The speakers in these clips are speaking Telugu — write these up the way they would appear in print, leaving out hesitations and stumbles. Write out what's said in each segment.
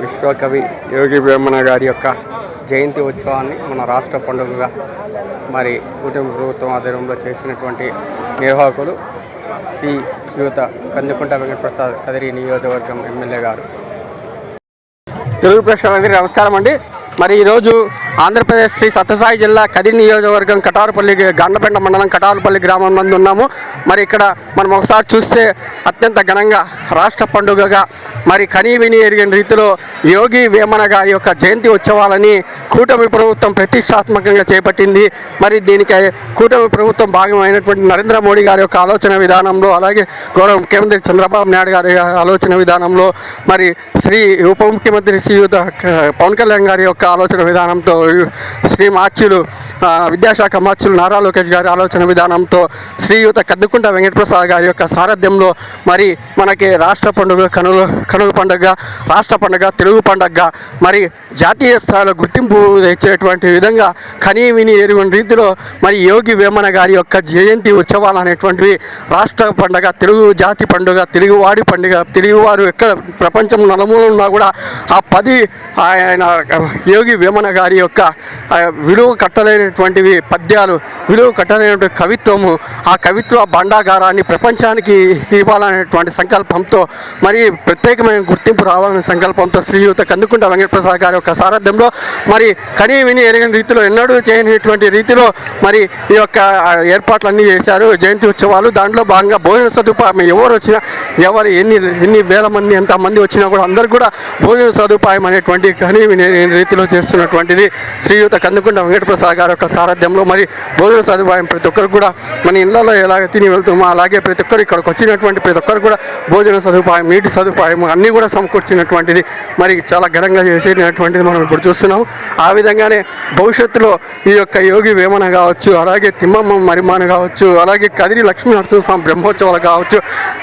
విశ్వకవి యోగి వేమన గారి యొక్క జయంతి ఉత్సవాన్ని మన రాష్ట్ర పండుగగా మరి కూటమి ప్రభుత్వం ఆధ్వర్యంలో చేసినటువంటి నిర్వాహకులు శ్రీ యువత కందుకుంట వెంకటప్రసాద్ కదిరి నియోజకవర్గం ఎమ్మెల్యే గారు. తెలుగు ప్రేక్షకులందరికీ నమస్కారం అండి. మరి ఈరోజు ఆంధ్రప్రదేశ్ శ్రీ సత్యసాయి జిల్లా కదిరి నియోజకవర్గం కటారుపల్లి గండపెంట మండలం కటారుపల్లి గ్రామం నందు ఉన్నాము. మరి ఇక్కడ మనం ఒకసారి చూస్తే అత్యంత ఘనంగా రాష్ట్ర పండుగగా మరి కనీవిని ఎరిగిన రీతిలో యోగి వేమన గారి యొక్క జయంతి ఉత్సవాలని కూటమి ప్రభుత్వం ప్రతిష్టాత్మకంగా చేపట్టింది. మరి దీనికి కూటమి ప్రభుత్వం భాగమైనటువంటి నరేంద్ర మోడీ గారి యొక్క ఆలోచన విధానంలో, అలాగే గౌరవ ముఖ్యమంత్రి చంద్రబాబు నాయుడు గారి ఆలోచన విధానంలో, మరి ఉప ముఖ్యమంత్రి శ్రీయుత పవన్ కళ్యాణ్ గారి యొక్క ఆలోచన విధానంతో, శ్రీ మార్చులు విద్యాశాఖ మార్చులు నారా లోకేష్ గారి ఆలోచన విధానంతో, శ్రీయుత కందుకుంట వెంకటప్రసాద్ గారి యొక్క సారథ్యంలో మరి మనకి రాష్ట్ర పండుగ కనుగ పండుగ, రాష్ట్ర పండుగ, తెలుగు పండుగ మరి జాతీయ స్థాయిలో గుర్తింపు తెచ్చేటువంటి విధంగా కనీవిని ఎరుగని రీతిలో మరి యోగి వేమన గారి యొక్క జయంతి ఉత్సవాలు అనేటువంటివి రాష్ట్ర పండుగ, తెలుగు జాతి పండుగ, తెలుగువాడి పండుగ, తెలుగువారు ఎక్కడ ప్రపంచం నలుమూలన ఉన్నా కూడా ఆ 10 ఆయన యోగి వేమన గారి యొక్క విలువ కట్టలేనటువంటివి పద్యాలు, విలువ కట్టలేనటువంటి కవిత్వము, ఆ కవిత్వ భాండాగారాన్ని ప్రపంచానికి ఇవ్వాలనేటువంటి సంకల్పంతో, మరి ప్రత్యేకమైన గుర్తింపు రావాలనే సంకల్పంతో శ్రీయుత కందుకుంట వెంకటప్రసాద్ గారి యొక్క సారథ్యంలో మరి కనీ విని ఎరిగిన రీతిలో, ఎన్నడూ చేయనటువంటి రీతిలో మరి ఈ యొక్క ఏర్పాట్లన్నీ చేశారు జయంతి ఉత్సవాలు. దాంట్లో భాగంగా భోజన సదుపాయం ఎవరు వచ్చినా, ఎవరు ఎన్ని వేల మంది ఎంతమంది వచ్చినా కూడా అందరు కూడా భోజన సదుపాయం అనేటువంటి కనీ విని రీతిలో చేస్తున్నటువంటిది శ్రీయుత కందుకుంట వెంకటప్రసాద్ గారి యొక్క సారథ్యంలో. మరి భోజన సదుపాయం ప్రతి ఒక్కరు కూడా మన ఇళ్లలో ఎలాగ తిని వెళ్తామో అలాగే ప్రతి ఒక్కరు ఇక్కడికి వచ్చినటువంటి ప్రతి ఒక్కరు కూడా భోజన సదుపాయం, నీటి సదుపాయం అన్నీ కూడా సమకూర్చినటువంటిది మరి చాలా ఘనంగా చేసినటువంటిది మనం ఇప్పుడు చూస్తున్నాము. ఆ విధంగానే భవిష్యత్తులో ఈ యొక్క యోగి వేమన కావచ్చు, అలాగే తిమ్మమ్మ మరిమాన కావచ్చు, అలాగే కదిరి లక్ష్మీ నరసింహస్వామి బ్రహ్మోత్సవాలు కావచ్చు,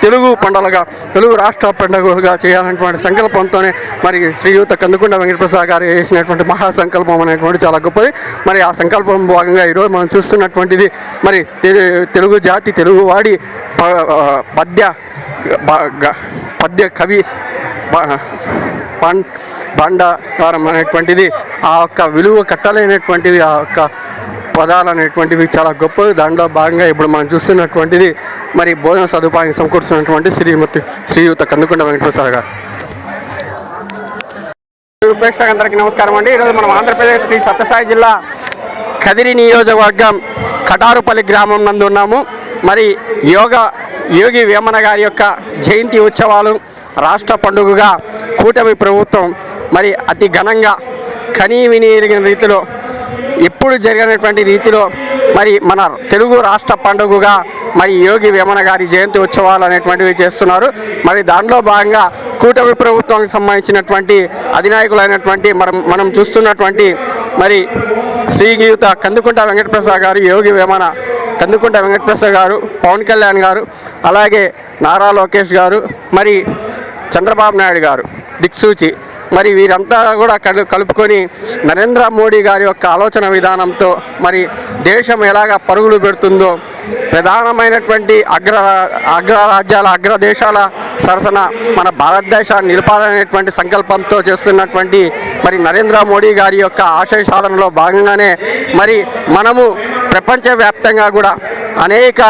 తెలుగు పండుగగా, తెలుగు రాష్ట్ర పండుగలుగా చేయాలనేటువంటి సంకల్పంతోనే మరి శ్రీయుత కందుకుంట వెంకటప్రసాద్ గారు చేసినటువంటి మహాసంకల్పం అనేటువంటి చాలా గొప్పది. మరి ఆ సంకల్పం భాగంగా ఈరోజు మనం చూస్తున్నటువంటిది మరి తెలుగు జాతి, తెలుగువాడి పద్య కవి భాండాగారం అనేటువంటిది, ఆ యొక్క విలువ కట్టలేనటువంటిది, ఆ యొక్క పదాలు అనేటువంటివి చాలా గొప్పది. దాంట్లో భాగంగా ఇప్పుడు మనం చూస్తున్నటువంటిది మరి భోజన సదుపాయం సమకూర్చున్నటువంటి శ్రీయుత కందుకుంట వెంకటప్రసాద్ గారు. ప్రేక్షకులందరికీ నమస్కారం అండి. ఈరోజు మనం ఆంధ్రప్రదేశ్ శ్రీ సత్యసాయి జిల్లా కదిరి నియోజకవర్గం కటారుపల్లి గ్రామం నందు ఉన్నాము. మరి యోగి వేమన గారి యొక్క జయంతి ఉత్సవాలు రాష్ట్ర పండుగగా కూటమి ప్రభుత్వం మరి అతి ఘనంగా కనీవిని ఎరిగిన రీతిలో, ఎప్పుడు జరిగినటువంటి రీతిలో మరి మన తెలుగు రాష్ట్ర పండుగగా మరి యోగి వేమన గారి జయంతి ఉత్సవాలు అనేటువంటివి చేస్తున్నారు. మరి దాంట్లో భాగంగా కూటమి ప్రభుత్వానికి సంబంధించినటువంటి అధినాయకులైనటువంటి మనం చూస్తున్నటువంటి మరి శ్రీయుత కందుకుంట వెంకటప్రసాద్ గారు, యోగి వేమన, కందుకుంట వెంకటప్రసాద్ గారు, పవన్ కళ్యాణ్ గారు, అలాగే నారా లోకేష్ గారు, మరి చంద్రబాబు నాయుడు గారు దిక్సూచి, మరి వీరంతా కూడా కలుపుకొని నరేంద్ర మోడీ గారి యొక్క ఆలోచన విధానంతో మరి దేశం ఎలాగ పరుగులు పెడుతుందో, ప్రధానమైనటువంటి అగ్రరాజ్యాల అగ్రదేశాల సరసన మన భారతదేశాన్ని నిలపాలనేటువంటి సంకల్పంతో చేస్తున్నటువంటి మరి నరేంద్ర మోడీ గారి యొక్క ఆశయ సాధనలో భాగంగానే మరి మనము ప్రపంచవ్యాప్తంగా కూడా అనేక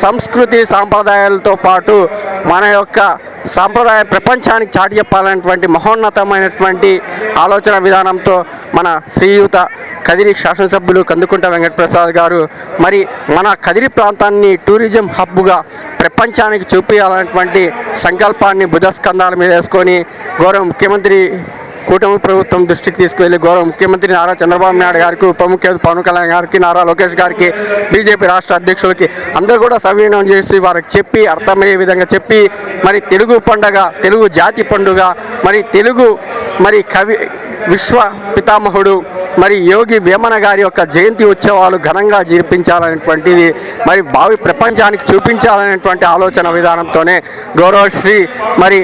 సంస్కృతి సాంప్రదాయాలతో పాటు మన యొక్క సాంప్రదాయ ప్రపంచానికి చాటి చెప్పాలనేటువంటి మహోన్నతమైనటువంటి ఆలోచన విధానంతో మన శ్రీయుత కదిరి శాసనసభ్యులు కందుకుంట వెంకటప్రసాద్ గారు మరి మన కదిరి ప్రాంతాన్ని టూరిజం హబ్గా ప్రపంచానికి చూపించాలనేటువంటి సంకల్పాన్ని భుజస్కంధాల మీద వేసుకొని గౌరవ ముఖ్యమంత్రి కూటమి ప్రభుత్వం దృష్టికి తీసుకువెళ్ళి గౌరవ ముఖ్యమంత్రి నారా చంద్రబాబు నాయుడు గారికి, ఉప ముఖ్యమంత్రి పవన్ కళ్యాణ్ గారికి, నారా లోకేష్ గారికి, బీజేపీ రాష్ట్ర అధ్యక్షులకి అందరూ కూడా సవినయం చేసి వారికి చెప్పి అర్థమయ్యే విధంగా చెప్పి మరి తెలుగు పండుగ, తెలుగు జాతి పండుగ, మరి తెలుగు మరి విశ్వ పితామహుడు మరి యోగి వేమన గారి యొక్క జయంతి ఉత్సవాలు ఘనంగా జరిపించాలనేటువంటిది మరి భావి ప్రపంచానికి చూపించాలనేటువంటి ఆలోచన విధానంతోనే గౌరవశ్రీ మరి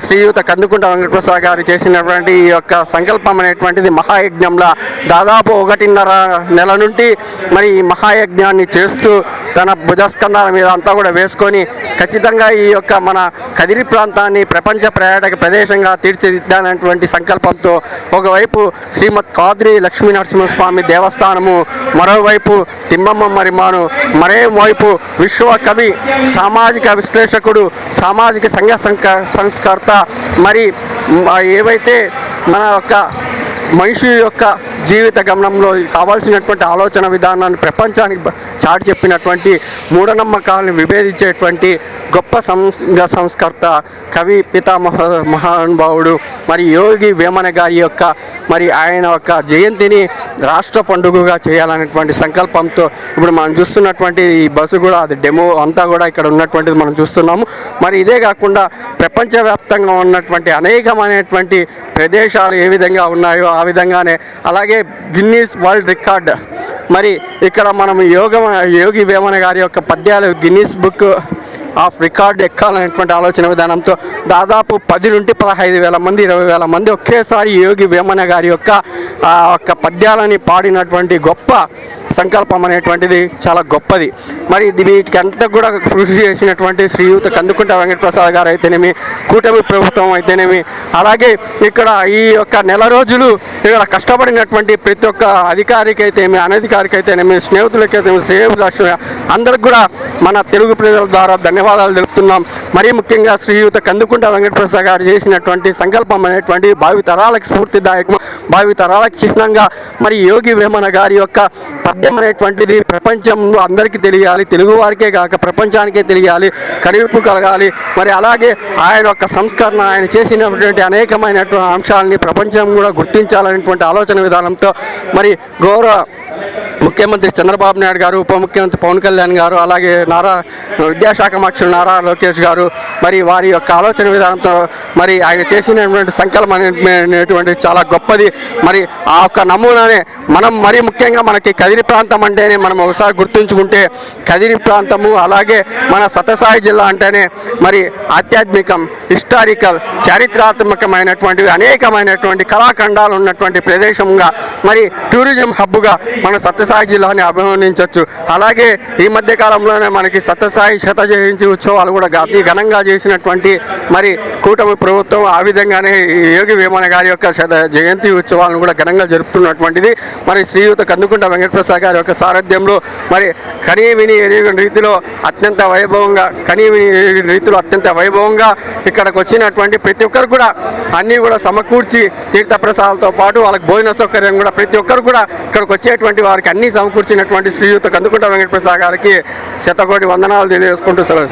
శ్రీయుత కందుకుంట వెంకటప్రసాద్ గారు చేసినటువంటి ఈ యొక్క సంకల్పం అనేటువంటిది మహాయజ్ఞంలా దాదాపు 1.5 నెల నుండి మరి ఈ మహాయజ్ఞాన్ని చేస్తూ తన భుజస్కంధాల మీద అంతా కూడా వేసుకొని ఖచ్చితంగా ఈ యొక్క మన కదిరి ప్రాంతాన్ని ప్రపంచ పర్యాటక ప్రదేశంగా తీర్చిదిద్దాలనేటువంటి సంకల్పంతో ఒకవైపు శ్రీమద్ కాద్రి లక్ష్మీ నరసింహస్వామి దేవస్థానము, మరోవైపు తిమ్మమ్మ మరిమాను, మరోవైపు విశ్వ కవి, సామాజిక విశ్లేషకుడు, సామాజిక సంస్కర్త మరి ఏవైతే మన యొక్క మనిషి యొక్క జీవిత గమనంలో కావాల్సినటువంటి ఆలోచన విధానాన్ని ప్రపంచానికి చాటి చెప్పినటువంటి మూఢనమ్మకాలను విభేదించేటువంటి గొప్ప సంస్కర్త కవి మహానుభావుడు మరి యోగి వేమన గారి యొక్క మరి ఆయన యొక్క జయంతిని రాష్ట్ర పండుగగా చేయాలనేటువంటి సంకల్పంతో ఇప్పుడు మనం చూస్తున్నటువంటి ఈ బస్సు కూడా అది డెమో అంతా కూడా ఇక్కడ ఉన్నటువంటిది మనం చూస్తున్నాము. మరి ఇదే కాకుండా ప్రపంచవ్యాప్తంగా ఉన్నటువంటి అనేకమైనటువంటి ప్రదేశాలు ఏ విధంగా ఉన్నాయో ఆ విధంగానే అలాగే గిన్నీస్ వరల్డ్ రికార్డ్ మరి ఇక్కడ మనం యోగి వేమన గారి యొక్క పద్యాలు గిన్నీస్ బుక్ ఆఫ్ రికార్డ్ ఎక్కాలనేటువంటి ఆలోచన విధానంతో దాదాపు 10 నుండి 15,000 మంది 20,000 మంది ఒకేసారి యోగి వేమన గారి యొక్క పద్యాలని పాడినటువంటి గొప్ప సంకల్పం అనేటువంటిది చాలా గొప్పది. మరి వీటికి అంతా కూడా కృషి చేసినటువంటి శ్రీయుత కందుకుంట వెంకటప్రసాద్ గారు అయితేనేమి, కూటమి ప్రభుత్వం అయితేనేమి, అలాగే ఇక్కడ ఈ యొక్క నెల రోజులు ఇక్కడ కష్టపడినటువంటి ప్రతి ఒక్క అధికారికి అయితేనేమి, అనధికారికి అయితేనేమి, స్నేహితులకైతేనేమి, అందరికి కూడా మన తెలుగు ప్రజల ద్వారా ధన్యవాదాలు తెలుపుతున్నాం. మరీ ముఖ్యంగా శ్రీయుత కందుకుంట వెంకటప్రసాద్ గారు చేసినటువంటి సంకల్పం అనేటువంటి భావి తరాలకు స్ఫూర్తిదాయకం, భావి తరాలకు చిహ్నంగా మరి యోగి వేమన గారి యొక్క పద్యం అనేటువంటిది ప్రపంచంలో అందరికీ తెలియాలి, తెలుగు వారికే కాక ప్రపంచానికే తెలియాలి, కనువిప్పు కలగాలి. మరి అలాగే ఆయన యొక్క సంస్కరణ, ఆయన చేసినటువంటి అనేకమైనటువంటి అంశాలని ప్రపంచం కూడా గుర్తించాలనేటువంటి ఆలోచన విధానంతో మరి గౌరవ ముఖ్యమంత్రి చంద్రబాబు నాయుడు గారు, ఉప ముఖ్యమంత్రి పవన్ కళ్యాణ్ గారు, అలాగే విద్యాశాఖ మంత్రులు నారా లోకేష్ గారు మరి వారి యొక్క ఆలోచన విధానంతో మరి ఆయన చేసినటువంటి సంకల్పం అనేటువంటి చాలా గొప్పది. మరి ఆ యొక్క నమూనానే మనం మరీ ముఖ్యంగా మనకి కదిరి ప్రాంతం అంటేనే మనం ఒకసారి గుర్తుంచుకుంటే కదిరి ప్రాంతము, అలాగే మన సత్యసాయి జిల్లా అంటేనే మరి ఆధ్యాత్మికం, హిస్టారికల్, చారిత్రాత్మకమైనటువంటివి అనేకమైనటువంటి కళాఖండాలు ఉన్నటువంటి ప్రదేశంగా మరి టూరిజం హబ్గా మన సత్యసాయి జిల్లాని అభివర్ణించవచ్చు. అలాగే ఈ మధ్య కాలంలోనే మనకి సత్యసాయి శత జయంతి ఉత్సవాలు కూడా అతి ఘనంగా చేసినటువంటి మరి కూటమి ప్రభుత్వం ఆ విధంగానే యోగి వేమన గారి యొక్క జయంతి ఉత్సవాలను కూడా ఘనంగా జరుపుతున్నటువంటిది. మరి శ్రీయుత కందుకుంట వెంకటప్రసాద్ గారి యొక్క సారథ్యంలో మరి కనీవిని ఎరిగిన రీతిలో అత్యంత వైభవంగా ఇక్కడికి వచ్చినటువంటి ప్రతి ఒక్కరు కూడా అన్నీ కూడా సమకూర్చి తీర్థప్రసాదాలతో పాటు వాళ్ళకి భోజన సౌకర్యం కూడా ప్రతి ఒక్కరు కూడా ఇక్కడికి వచ్చేటువంటి వారికి అన్నీ సమకూర్చినటువంటి శ్రీయుత కందుకుంట వెంకటప్రసాద్ గారికి శతకోటి వందనాలు తెలియజేసుకుంటూ సెలవు.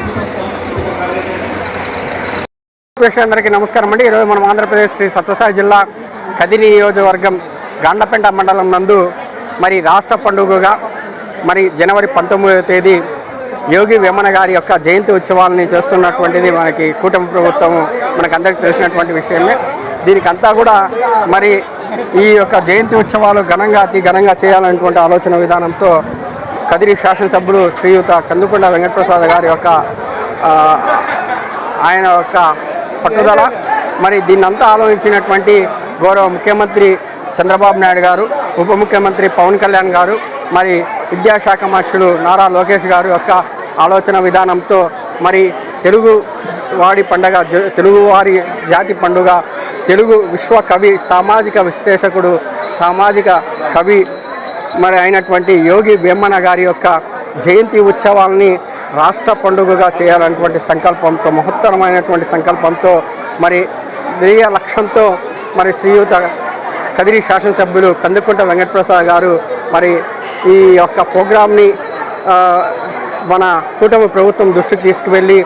అందరికీ నమస్కారం అండి. ఈరోజు మనం ఆంధ్రప్రదేశ్ శ్రీ సత్యసాయి జిల్లా కదిరి నియోజకవర్గం గాండ్లపేంట మండలం నందు మరి రాష్ట్ర పండుగగా మరి జనవరి 19వ తేదీ యోగి వేమన గారి యొక్క జయంతి ఉత్సవాలని చేస్తున్నటువంటిది మనకి కూటమి ప్రభుత్వం మనకు అందరికీ తెలిసినటువంటి విషయమే. దీనికంతా కూడా మరి ఈ యొక్క జయంతి ఉత్సవాలు అతి ఘనంగా చేయాలనేటువంటి ఆలోచన విధానంతో కదిరి శాసనసభ్యులు శ్రీయుత కందుకుంట వెంకటప్రసాద్ గారి యొక్క ఆయన యొక్క పట్టుదల, మరి దీన్నంతా ఆలోచించినటువంటి గౌరవ ముఖ్యమంత్రి చంద్రబాబు నాయుడు గారు, ఉప ముఖ్యమంత్రి పవన్ కళ్యాణ్ గారు, మరి విద్యాశాఖ మంత్రులు నారా లోకేష్ గారు యొక్క ఆలోచన విధానంతో మరి తెలుగు వాడి పండగ, తెలుగువారి జాతి పండుగ, తెలుగు విశ్వ కవి, సామాజిక విశ్లేషకుడు, సామాజిక కవి మరి అయినటువంటి యోగి వేమన గారి యొక్క జయంతి ఉత్సవాలని రాష్ట్ర పండుగగా చేయాలనేటువంటి సంకల్పంతో, మహత్తరమైనటువంటి సంకల్పంతో మరి ధ్యేయ లక్ష్యంతో మరి శ్రీయుత కదిరి శాసనసభ్యులు కందుకుంట వెంకటప్రసాద్ గారు మరి ఈ యొక్క ప్రోగ్రామ్ని మన కూటమి ప్రభుత్వం దృష్టికి తీసుకువెళ్ళి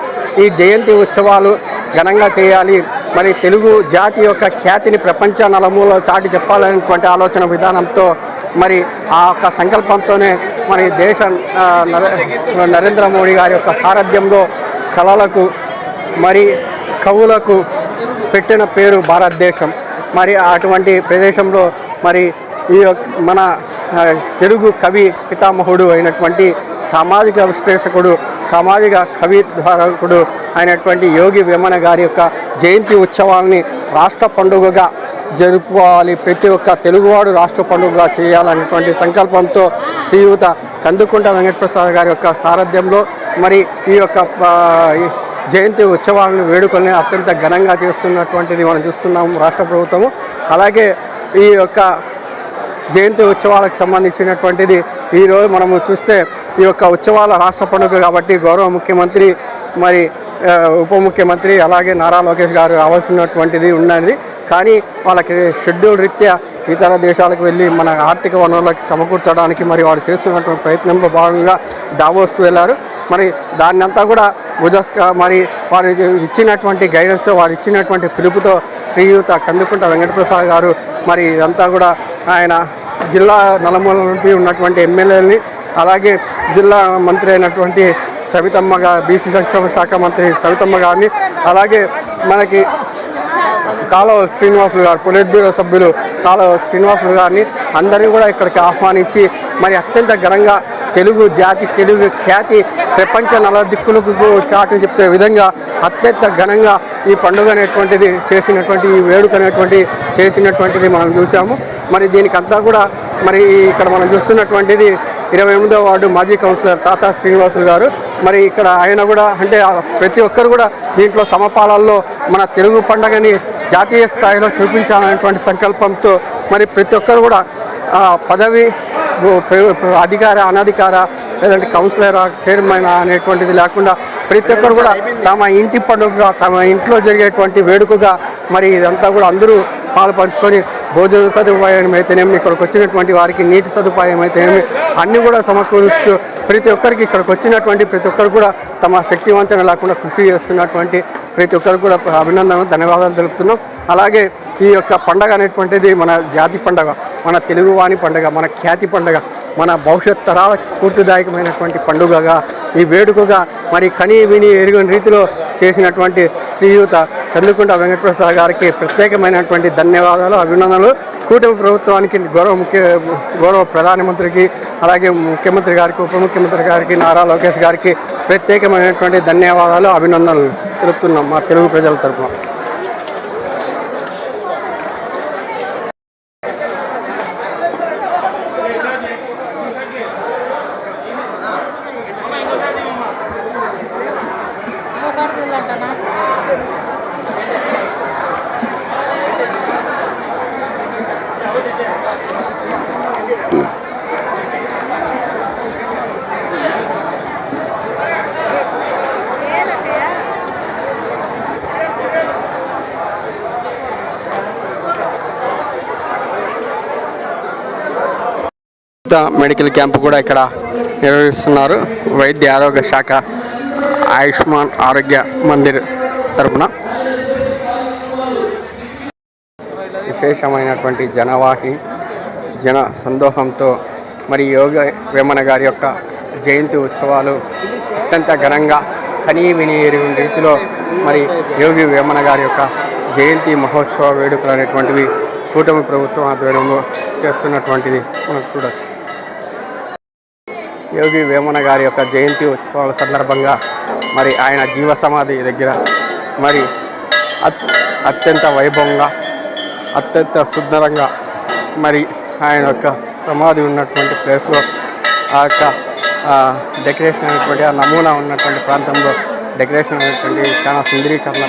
ఈ జయంతి ఉత్సవాలు ఘనంగా చేయాలి, మరి తెలుగు జాతి యొక్క ఖ్యాతిని ప్రపంచ నలుమూలలో చాటి చెప్పాలనేటువంటి ఆలోచన విధానంతో మరి ఆ యొక్క సంకల్పంతోనే మరి నరేంద్ర మోడీ గారి యొక్క సారథ్యంలో కళలకు, మరి కవులకు, పెట్టిన పేరు భారతదేశం. మరి అటువంటి ప్రదేశంలో మరి ఈ మన తెలుగు కవి పితామహుడు అయినటువంటి సామాజిక విశ్లేషకుడు, సామాజిక కవి ధారకుడు అయినటువంటి యోగి వేమన గారి యొక్క జయంతి ఉత్సవాల్ని రాష్ట్ర పండుగగా జరుపుకోవాలి, ప్రతి ఒక్క తెలుగువాడు రాష్ట్ర పండుగగా చేయాలనేటువంటి సంకల్పంతో శ్రీయుత కందుకుంట వెంకటప్రసాద్ గారి యొక్క సారథ్యంలో మరి ఈ యొక్క జయంతి ఉత్సవాలను వేడుకల్ని అత్యంత ఘనంగా చేస్తున్నటువంటిది మనం చూస్తున్నాము రాష్ట్ర ప్రభుత్వము. అలాగే ఈ యొక్క జయంతి ఉత్సవాలకు సంబంధించినటువంటిది ఈరోజు మనము చూస్తే ఈ యొక్క ఉత్సవాల రాష్ట్ర పండుగ కాబట్టి గౌరవ ముఖ్యమంత్రి మరి ఉప ముఖ్యమంత్రి అలాగే నారా లోకేష్ గారు రావాల్సినటువంటిది ఉన్నది. కానీ వాళ్ళకి షెడ్యూల్ రీత్యా ఇతర దేశాలకు వెళ్ళి మన ఆర్థిక వనరులకి సమకూర్చడానికి మరి వారు చేస్తున్నటువంటి ప్రయత్నంలో భాగంగా దావోస్కు వెళ్ళారు. మరి దాన్ని అంతా కూడా మరి వారు ఇచ్చినటువంటి గైడెన్స్తో, వారు ఇచ్చినటువంటి పిలుపుతో శ్రీయుత కందుకుంట వెంకటప్రసాద్ గారు మరి ఇదంతా కూడా ఆయన జిల్లా నలుమూల నుండి ఉన్నటువంటి ఎమ్మెల్యేలని అలాగే జిల్లా మంత్రి అయినటువంటి సవితమ్మ గారు, బీసీ సంక్షేమ శాఖ మంత్రి సవితమ్మ గారిని అలాగే మనకి కాలువ శ్రీనివాసులు గారు, పొలిట్ బ్యూరో సభ్యులు కాలువ శ్రీనివాసులు గారిని అందరినీ కూడా ఇక్కడికి ఆహ్వానించి మరి అత్యంత ఘనంగా తెలుగు జాతి, తెలుగు ఖ్యాతి ప్రపంచ నలుదిక్కులకు చాటు చెప్పే విధంగా అత్యంత ఘనంగా ఈ పండుగ అనేటువంటిది చేసినటువంటి, ఈ వేడుక అనేటువంటి చేసినటువంటిది మనం చూసాము. మరి దీనికంతా కూడా మరి ఇక్కడ మనం చూస్తున్నటువంటిది 28వ వార్డు మాజీ కౌన్సిలర్ తాతా శ్రీనివాసులు గారు. మరి ఇక్కడ ఆయన కూడా అంటే ప్రతి ఒక్కరు కూడా దీంట్లో సమపాలల్లో మన తెలుగు పండుగని జాతీయ స్థాయిలో చూపించాలనేటువంటి సంకల్పంతో మరి ప్రతి ఒక్కరు కూడా పదవి, అధికార, అనధికార, లేదంటే కౌన్సిలర్, చైర్మన్ అనేటువంటిది లేకుండా ప్రతి ఒక్కరు కూడా తమ ఇంటి పండుగగా, తమ ఇంట్లో జరిగేటువంటి వేడుకగా మరి ఇదంతా కూడా అందరూ పాలు పంచుకొని భోజన సదుపాయం అయితేనేమి, ఇక్కడికి వచ్చినటువంటి వారికి నీటి సదుపాయం అయితేనేమి అన్నీ కూడా సమకూరుస్తూ ప్రతి ఒక్కరికి ఇక్కడికి వచ్చినటువంటి ప్రతి ఒక్కరు కూడా తమ శక్తి వంచన లేకుండా కృషి చేస్తున్నటువంటి ప్రతి ఒక్కరికి కూడా అభినందనలు, ధన్యవాదాలు తెలుపుతున్నాం. అలాగే ఈ యొక్క పండగ అనేటువంటిది మన జాతి పండగ, మన తెలుగువాణి పండుగ, మన ఖ్యాతి పండుగ, మన భవిష్యత్ తరాలకు స్ఫూర్తిదాయకమైనటువంటి పండుగగా ఈ వేడుకగా మరి కని విని ఎరుగని రీతిలో చేసినటువంటి శ్రీయుత కందుకుంట వెంకటప్రసాద్ గారికి ప్రత్యేకమైనటువంటి ధన్యవాదాలు, అభినందనలు. కూటమి ప్రభుత్వానికి, గౌరవ ప్రధానమంత్రికి అలాగే ముఖ్యమంత్రి గారికి, ఉప ముఖ్యమంత్రి గారికి, నారా లోకేష్ గారికి ప్రత్యేకమైనటువంటి ధన్యవాదాలు, అభినందనలు తెలుపుతున్నాం మా తెలుగు ప్రజల తరఫున. మెడికల్ క్యాంప్ కూడా ఇక్కడ నిర్వహిస్తున్నారు వైద్య ఆరోగ్య శాఖ, ఆయుష్మాన్ ఆరోగ్య మందిర్ తరపున. విశేషమైనటువంటి జనవాహి, జన సందోహంతో మరి యోగి వేమన గారి యొక్క జయంతి ఉత్సవాలు అత్యంత ఘనంగా కనీ విని ఎరుగని రీతిలో మరి యోగి వేమన గారి యొక్క జయంతి మహోత్సవ వేడుకలు అనేటువంటివి కూటమి ప్రభుత్వం ఆధ్వర్యంలో చేస్తున్నటువంటిది మనం చూడవచ్చు. యోగి వేమన గారి యొక్క జయంతి ఉత్సవాల సందర్భంగా మరి ఆయన జీవ సమాధి దగ్గర మరి అత్యంత వైభవంగా, అత్యంత సుందరంగా మరి ఆయన యొక్క సమాధి ఉన్నటువంటి ప్లేస్లో ఆ యొక్క డెకరేషన్ అనేటువంటి ఆ నమూనా ఉన్నటువంటి ప్రాంతంలో డెకరేషన్ అనేటువంటి చాలా సుందరీకరణ,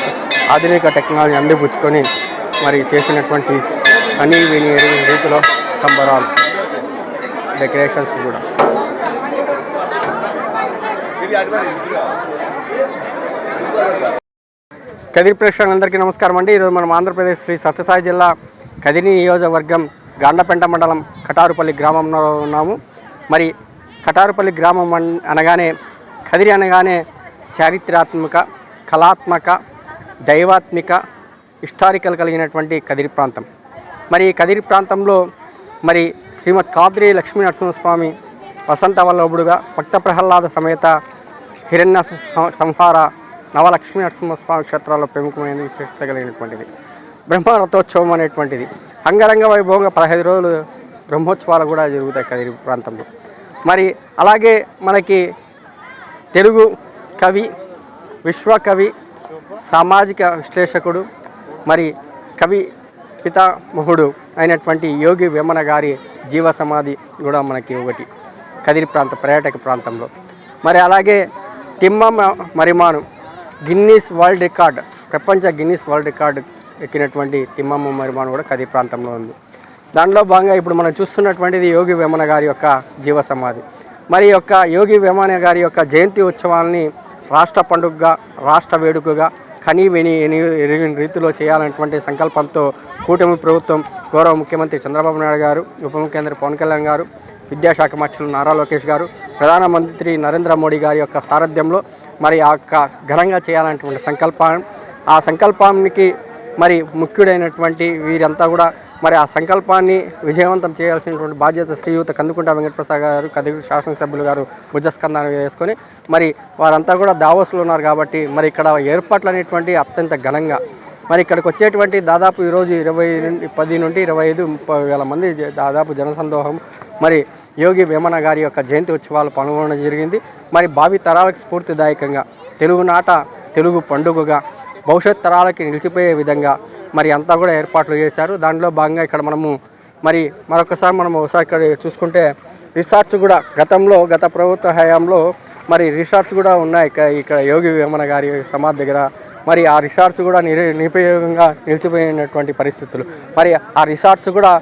ఆధునిక టెక్నాలజీ అందిపుచ్చుకొని మరి చేసినటువంటి కనీ విని ఎరుగని రీతిలో సంబరాలు, డెకరేషన్స్ కూడా. కదిరి ప్రేక్షకులందరికీ నమస్కారం అండి. ఈరోజు మనం ఆంధ్రప్రదేశ్ శ్రీ సత్యసాయి జిల్లా కదిరి నియోజకవర్గం గాండ్లపెంట మండలం కటారుపల్లి గ్రామంలో ఉన్నాము. మరి కటారుపల్లి గ్రామం అనగానే, కదిరి అనగానే చారిత్రాత్మక, కళాత్మక, దైవాత్మిక, హిస్టారికల్ కలిగినటువంటి కదిరి ప్రాంతం. మరి ఈ కదిరి ప్రాంతంలో మరి శ్రీమద్ కాద్రి లక్ష్మీ నరసింహస్వామి వసంత వల్లభుడుగా, భక్త ప్రహ్లాద సమేత హిరణ్య సంహార నవలక్ష్మీ నరసింహస్వామి క్షేత్రాల్లో ప్రముఖమైన విశిష్టత కలిగినటువంటిది. బ్రహ్మరథోత్సవం అనేటువంటిది అంగరంగ వైభవంగా 15 రోజులు బ్రహ్మోత్సవాలు కూడా జరుగుతాయి కదిరి ప్రాంతంలో. మరి అలాగే మనకి తెలుగు కవి, విశ్వకవి, సామాజిక విశ్లేషకుడు, మరి కవి పితామహుడు అయినటువంటి యోగి వేమన గారి జీవ సమాధి కూడా మనకి ఒకటి కదిరి ప్రాంత పర్యాటక ప్రాంతంలో. మరి అలాగే Thimmamma Marrimanu Guinness world record, ప్రపంచ Guinness world record ఎక్కినటువంటి Thimmamma Marrimanu కూడా కదిరి ప్రాంతంలో ఉంది. దానిలో భాగంగా ఇప్పుడు మనం చూస్తున్నటువంటిది యోగి వేమన గారి యొక్క జీవ సమాధి. మరి యొక్క యోగి వేమన గారి యొక్క జయంతి ఉత్సవాల్ని రాష్ట్ర పండుగగా, రాష్ట్ర వేడుకగా కనీ విని ఎరిగిన రీతిలో చేయాలన్నటువంటి సంకల్పంతో కూటమి ప్రభుత్వం, గౌరవ ముఖ్యమంత్రి చంద్రబాబు నాయుడు గారు, ఉప ముఖ్యమంత్రి పవన్ కళ్యాణ్ గారు, విద్యాశాఖ మంత్రులు నారా లోకేష్ గారు, ప్రధానమంత్రి నరేంద్ర మోడీ గారి యొక్క సారథ్యంలో మరి ఆ యొక్క ఘనంగా చేయాలన్నటువంటి ఆ సంకల్పానికి మరి ముఖ్యుడైనటువంటి వీరంతా కూడా మరి ఆ సంకల్పాన్ని విజయవంతం చేయాల్సినటువంటి బాధ్యత శ్రీయుత కందుకుంట వెంకటప్రసాద్ గారు, కదిరి శాసనసభ్యులు గారు భుజస్కంధాన్ని వేసుకొని మరి వారంతా కూడా దావోస్లో ఉన్నారు. కాబట్టి మరి ఇక్కడ ఏర్పాట్లు అనేటువంటి అత్యంత ఘనంగా మరి ఇక్కడికి వచ్చేటువంటి దాదాపు ఈరోజు 10 నుండి 25-30 వేల మంది దాదాపు జనసందోహం మరి యోగి వేమన గారి యొక్క జయంతి ఉత్సవాలు పాల్గొనడం జరిగింది. మరి భావి తరాలకు స్ఫూర్తిదాయకంగా, తెలుగునాట తెలుగు పండుగగా, భవిష్యత్ తరాలకి నిలిచిపోయే విధంగా మరి అంతా కూడా ఏర్పాట్లు చేశారు. దాంట్లో భాగంగా ఇక్కడ మనము మరి ఒకసారి ఇక్కడ చూసుకుంటే రిసార్ట్స్ కూడా గత ప్రభుత్వ హయాంలో మరి రిసార్ట్స్ కూడా ఉన్నాయి ఇక్కడ యోగి వేమన గారి సమాధి దగ్గర. మరి ఆ రిసార్ట్స్ కూడా నిరుపయోగంగా నిలిచిపోయినటువంటి పరిస్థితులు. మరి ఆ రిసార్ట్స్ కూడా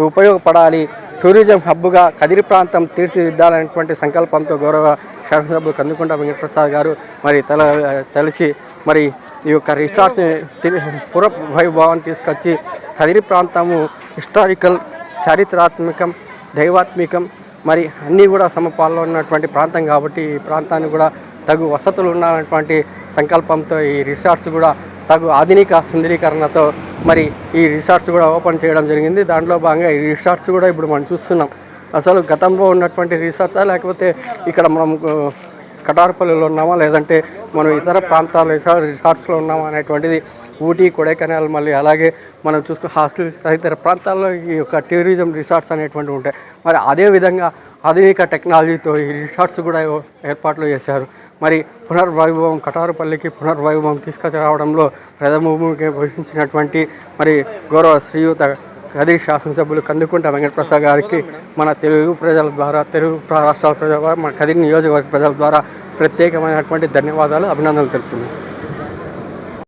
ఉపయోగపడాలి, టూరిజం హబ్గా కదిరి ప్రాంతం తీర్చిదిద్దాలనేటువంటి సంకల్పంతో గౌరవ శాసనసభ్యులు కందుకుంట వెంకటప్రసాద్ గారు మరి తలచి మరి ఈ యొక్క రిసార్ట్స్ పుర వైభవాన్ని తీసుకొచ్చి కదిరి ప్రాంతము హిస్టారికల్, చారిత్రాత్మకం, దైవాత్మికం మరి అన్నీ కూడా సమపాల్లో ఉన్నటువంటి ప్రాంతం కాబట్టి ఈ ప్రాంతాన్ని కూడా తగు వసతులు ఉండాలన్నటువంటి సంకల్పంతో ఈ రిసార్ట్స్ కూడా తగు ఆధునిక సుందరీకరణతో మరి ఈ రిసార్ట్స్ కూడా ఓపెన్ చేయడం జరిగింది. దాంట్లో భాగంగా ఈ రిసార్ట్స్ కూడా ఇప్పుడు మనం చూస్తున్నాం. అసలు గతంలో ఉన్నటువంటి రిసార్ట్సా లేకపోతే ఇక్కడ మనం కటారపల్లిలో ఉన్నామా లేదంటే మనం ఇతర ప్రాంతాల్లో రిసార్ట్స్లో ఉన్నామా అనేటువంటిది ఊటీ, కొడైకెనాల్, మళ్ళీ అలాగే మనం హాస్టల్స్ తదితర ప్రాంతాల్లో ఈ యొక్క టూరిజం రిసార్ట్స్ అనేటువంటివి ఉంటాయి. మరి అదేవిధంగా ఆధునిక టెక్నాలజీతో ఈ రిసార్ట్స్ కూడా ఏర్పాట్లు చేశారు. మరి పునర్వైభవం, కటారపల్లికి పునర్వైభవం తీసుకురావడంలో ప్రథమ భూమిక వహించినటువంటి మరి గౌరవ శ్రీయుత కదిరి శాసనసభ్యులు కందుకుంట వెంకటప్రసాద్ గారికి మన తెలుగు ప్రజల ద్వారా, తెలుగు రాష్ట్రాల ప్రజల ద్వారా, మన కదిరి నియోజకవర్గ ప్రజల ద్వారా ప్రత్యేకమైనటువంటి ధన్యవాదాలు, అభినందనలు తెలుపుతున్నాను.